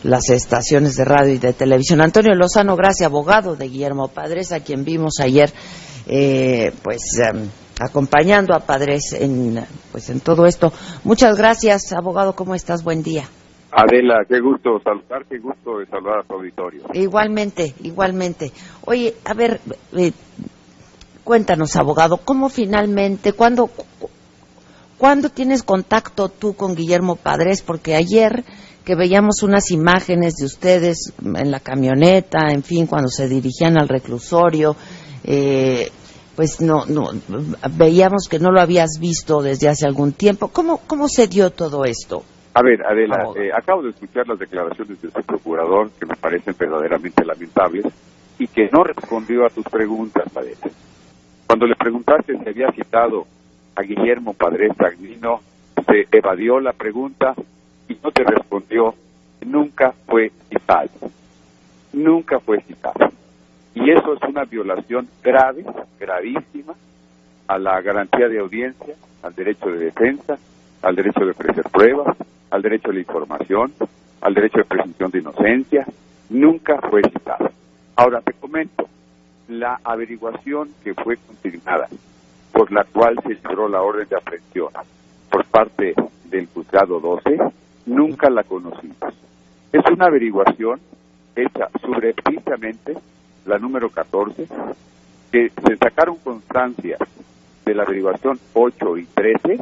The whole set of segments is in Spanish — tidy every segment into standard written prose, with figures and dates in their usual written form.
las estaciones de radio y de televisión. Antonio Lozano Gracia, abogado de Guillermo Padres, a quien vimos ayer acompañando a Padres en todo esto. Muchas gracias, abogado. ¿Cómo estás? Buen día. Adela, qué gusto saludar, qué gusto de saludar a tu auditorio. Igualmente. Oye, a ver, cuéntanos, abogado, ¿cómo finalmente, cuándo tienes contacto tú con Guillermo Padres? Porque ayer que veíamos unas imágenes de ustedes en la camioneta, en fin, cuando se dirigían al reclusorio, no veíamos que no lo habías visto desde hace algún tiempo. ¿Cómo se dio todo esto? A ver, Adela, acabo de escuchar las declaraciones de su procurador, que me parecen verdaderamente lamentables, y que no respondió a tus preguntas, Adela. Cuando le preguntaste si había citado a Guillermo Padres Agnino, se evadió la pregunta y no te respondió. Nunca fue citado. Y eso es una violación grave, gravísima, a la garantía de audiencia, al derecho de defensa, al derecho de ofrecer pruebas, al derecho de la información, al derecho de presunción de inocencia. Nunca fue citado. Ahora te comento, la averiguación que fue consignada, por la cual se libró la orden de aprehensión por parte del juzgado 12, nunca la conocimos. Es una averiguación hecha subrepticiamente, la número 14, que se sacaron constancias de la averiguación 8 y 13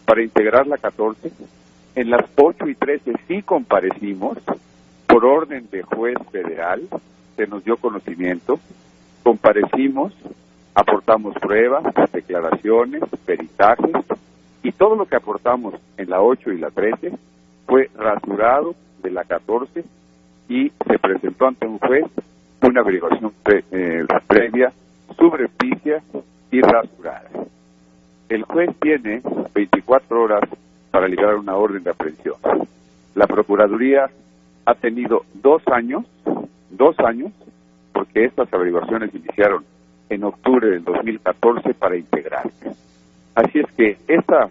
para integrar la 14. En las 8 y 13 sí comparecimos por orden de juez federal, se nos dio conocimiento, comparecimos, aportamos pruebas, declaraciones, peritajes, y todo lo que aportamos en la 8 y la 13 fue rasurado de la 14 y se presentó ante un juez una averiguación previa, subrepticia y rasurada. El juez tiene 24 horas para librar una orden de aprehensión. La Procuraduría ha tenido 2 años, porque estas averiguaciones iniciaron en octubre del 2014 para integrarse. Así es que esta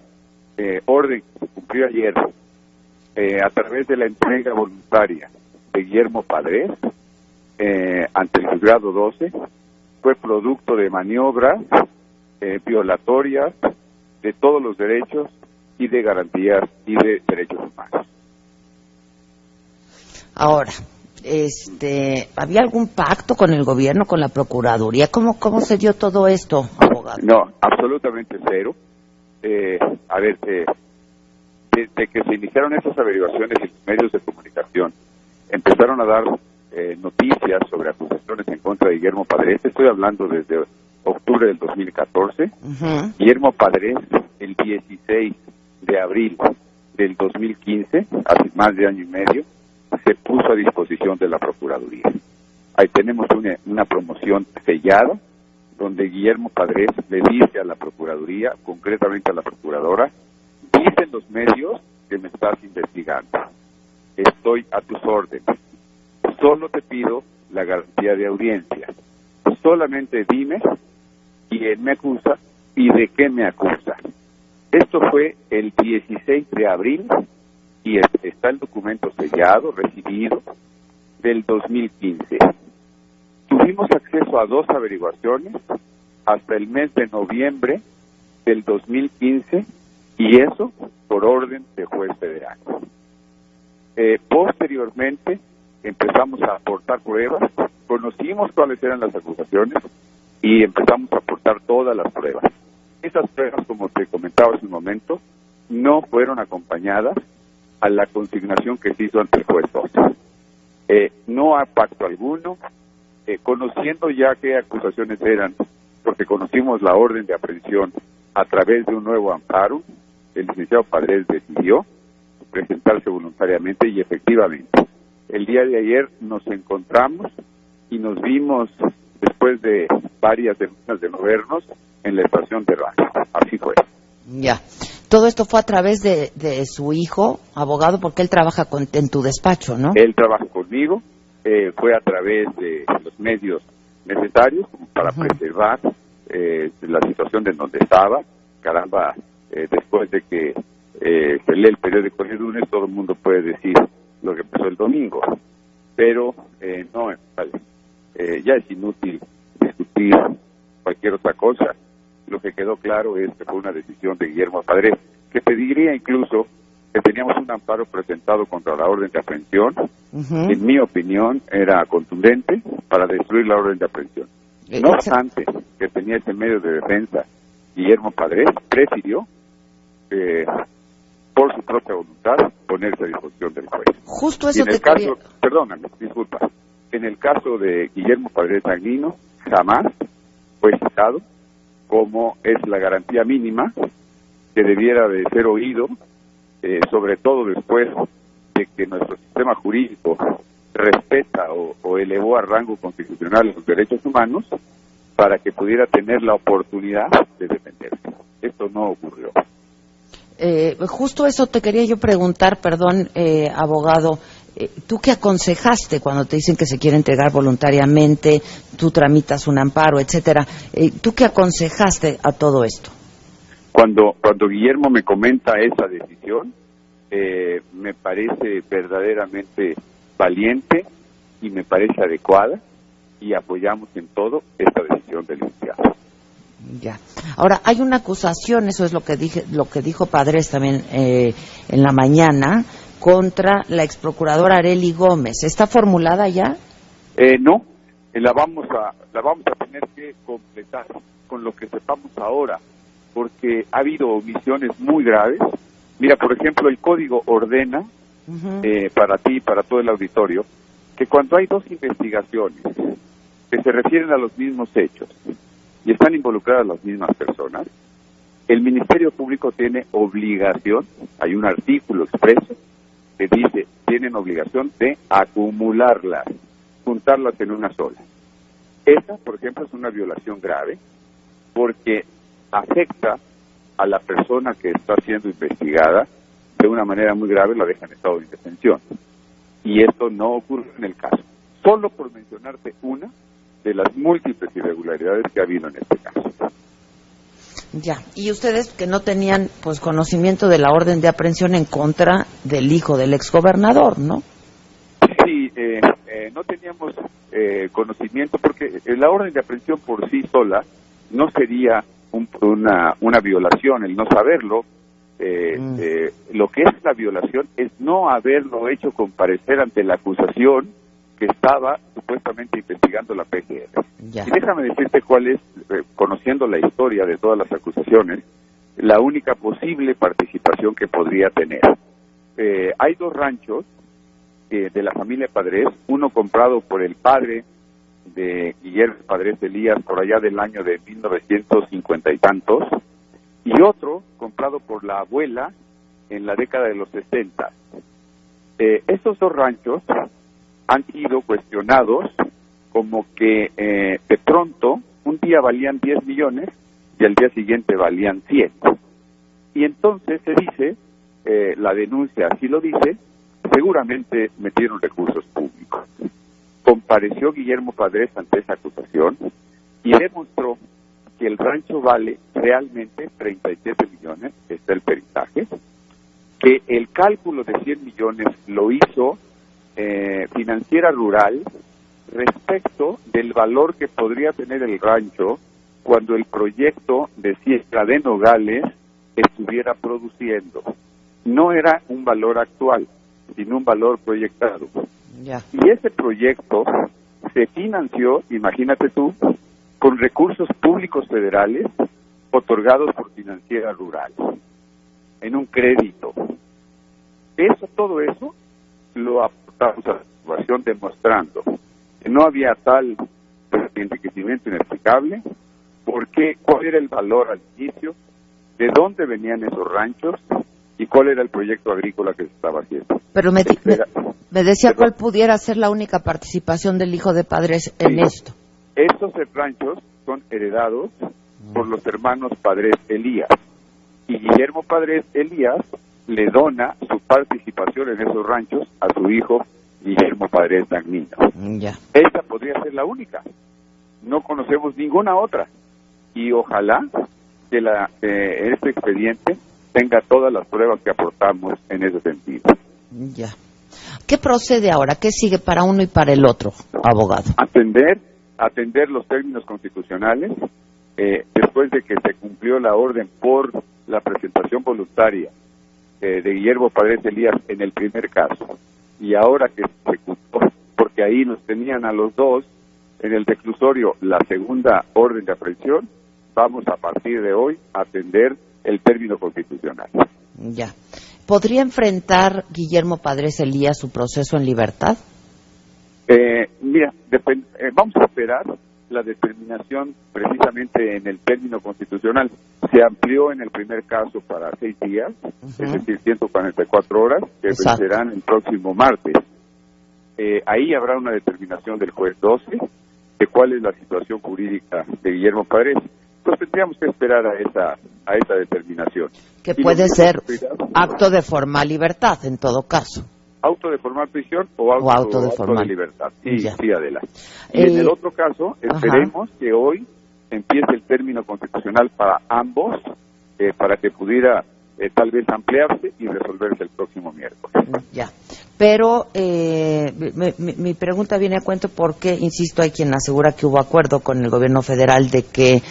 orden que se cumplió ayer a través de la entrega voluntaria de Guillermo Padres ante el juzgado 12 fue producto de maniobras violatorias de todos los derechos y de garantías y de derechos humanos. Ahora, ¿había algún pacto con el gobierno, con la Procuraduría? ¿Cómo se dio todo esto, abogado? No, absolutamente cero. Desde que se iniciaron esas averiguaciones y los medios de comunicación empezaron a dar noticias sobre acusaciones en contra de Guillermo Padres. Estoy hablando desde octubre del 2014. Uh-huh. Guillermo Padres, el 16 de abril del 2015, hace más de año y medio, se puso a disposición de la Procuraduría. Ahí tenemos una promoción sellada, donde Guillermo Padres le dice a la Procuraduría, concretamente a la Procuradora: dicen los medios que me estás investigando. Estoy a tus órdenes. Solo te pido la garantía de audiencia. Solamente dime quién me acusa y de qué me acusa. Esto fue el 16 de abril y está el documento sellado, recibido, del 2015. Tuvimos acceso a 2 averiguaciones hasta el mes de noviembre del 2015, y eso por orden de juez federal. Posteriormente empezamos a aportar pruebas, conocimos cuáles eran las acusaciones y empezamos a aportar todas las pruebas. Esas pruebas, como te comentaba hace un momento, no fueron acompañadas a la consignación que se hizo ante el juez 12. No hay pacto alguno, conociendo ya qué acusaciones eran, porque conocimos la orden de aprehensión a través de un nuevo amparo. El licenciado Padres decidió presentarse voluntariamente y efectivamente el día de ayer nos encontramos y nos vimos después de varias semanas de no vernos en la estación de radio. Así fue. Ya. Todo esto fue a través de su hijo, abogado, porque él trabaja en tu despacho, ¿no? Él trabaja conmigo, fue a través de los medios necesarios como para preservar la situación de donde estaba. Caramba, después de que se lee el periódico el lunes, todo el mundo puede decir lo que pasó el domingo. Pero no, ya es inútil discutir cualquier otra cosa. Lo que quedó claro es que fue una decisión de Guillermo Padres, que te diría incluso que teníamos un amparo presentado contra la orden de aprehensión. En mi opinión era contundente para destruir la orden de aprehensión. No obstante que tenía ese medio de defensa, Guillermo Padres prefirió por su propia voluntad ponerse a disposición del juez. Justo eso te quería... Perdóname, disculpa. En el caso de Guillermo Padres Dagnino, jamás fue citado como es la garantía mínima que debiera de ser oído, sobre todo después de que nuestro sistema jurídico respeta o elevó a rango constitucional los derechos humanos para que pudiera tener la oportunidad de defenderse. Esto no ocurrió. Justo eso te quería yo preguntar, perdón, abogado. ¿Tú qué aconsejaste cuando te dicen que se quiere entregar voluntariamente, tú tramitas un amparo, etcétera? ¿Tú qué aconsejaste a todo esto? Cuando Guillermo me comenta esa decisión, me parece verdaderamente valiente y me parece adecuada, y apoyamos en todo esta decisión del licenciado. Ya. Ahora, hay una acusación, eso es lo que dijo Padres también en la mañana, contra la exprocuradora Arely Gómez. ¿Está formulada ya? No, la vamos a tener que completar con lo que sepamos ahora, porque ha habido omisiones muy graves. Mira, por ejemplo, el código ordena, para ti y para todo el auditorio, que cuando hay dos investigaciones que se refieren a los mismos hechos y están involucradas las mismas personas, el Ministerio Público tiene obligación, hay un artículo expreso que dice, tienen obligación de acumularlas, juntarlas en una sola. Esa, por ejemplo, es una violación grave porque afecta a la persona que está siendo investigada de una manera muy grave, la deja en estado de indefensión. Y esto no ocurre en el caso. Solo por mencionarte una de las múltiples irregularidades que ha habido en este caso. Ya, y ustedes que no tenían pues conocimiento de la orden de aprehensión en contra del hijo del exgobernador, ¿no? Sí, no teníamos conocimiento porque la orden de aprehensión por sí sola no sería una violación, el no saberlo. Lo que es la violación es no haberlo hecho comparecer ante la acusación que estaba supuestamente investigando la PGR. Ya. Y déjame decirte cuál es, conociendo la historia de todas las acusaciones, la única posible participación que podría tener. Hay dos ranchos de la familia Padres, uno comprado por el padre de Guillermo Padres Elías por allá del año de 1950 y tantos, y otro comprado por la abuela en la década de los 60. Estos dos ranchos han sido cuestionados como que de pronto un día valían 10 millones y al día siguiente valían 100. Y entonces se dice, la denuncia así lo dice, seguramente metieron recursos públicos. Compareció Guillermo Padres ante esa acusación y demostró que el rancho vale realmente 37 millones, está el peritaje, que el cálculo de 100 millones lo hizo Financiera Rural respecto del valor que podría tener el rancho cuando el proyecto de siembra de nogales estuviera produciendo. No era un valor actual, sino un valor proyectado. Ya. Y ese proyecto se financió, imagínate tú, con recursos públicos federales otorgados por Financiera Rural, en un crédito. Todo eso lo aportamos a la situación demostrando que no había tal enriquecimiento inexplicable, cuál era el valor al inicio, de dónde venían esos ranchos y cuál era el proyecto agrícola que se estaba haciendo. Pero me decía cuál pudiera ser la única participación del hijo de Padres en esto. Estos ranchos son heredados por los hermanos Padres Elías, y Guillermo Padres Elías le dona su participación en esos ranchos a su hijo Guillermo Padres Dagnino. Ya. Esta podría ser la única. No conocemos ninguna otra. Y ojalá que este expediente tenga todas las pruebas que aportamos en ese sentido. Ya. ¿Qué procede ahora? ¿Qué sigue para uno y para el otro, abogado? Atender los términos constitucionales, después de que se cumplió la orden por la presentación voluntaria de Guillermo Padres Elías en el primer caso, y ahora que se ejecutó, porque ahí nos tenían a los dos en el reclusorio la segunda orden de aprehensión, vamos a partir de hoy a atender el término constitucional. Ya. ¿Podría enfrentar Guillermo Padres Elías su proceso en libertad? Mira, vamos a esperar la determinación precisamente en el término constitucional. Se amplió en el primer caso para 6 días, es decir, 144 horas, que vencerán el próximo martes. Ahí habrá una determinación del juez 12 de cuál es la situación jurídica de Guillermo Padres. Pues tendríamos que esperar a esa determinación. Que puede ser acto de formal libertad, en todo caso. Auto de formal prisión o auto de libertad. Sí, adelante. Y en el otro caso, esperemos que hoy empiece el término constitucional para ambos, para que pudiera tal vez ampliarse y resolverse el próximo miércoles. Ya. Pero mi pregunta viene a cuento porque, insisto, hay quien asegura que hubo acuerdo con el gobierno federal de que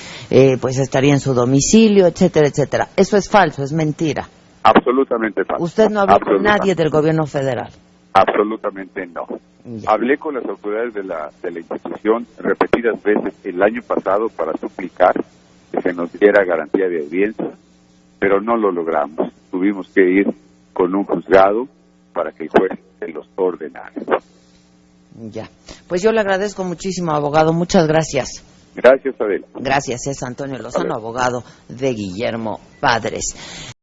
pues estaría en su domicilio, etcétera, etcétera. Eso es falso, es mentira. Absolutamente falso. ¿Usted no habló con nadie del gobierno federal? Absolutamente no. Ya. Hablé con las autoridades de la institución repetidas veces el año pasado para suplicar que se nos diera garantía de audiencia, pero no lo logramos. Tuvimos que ir con un juzgado para que el juez se los ordenara. Ya. Pues yo le agradezco muchísimo, abogado. Muchas gracias. Gracias, Adela. Gracias, es Antonio Lozano, abogado de Guillermo Padres.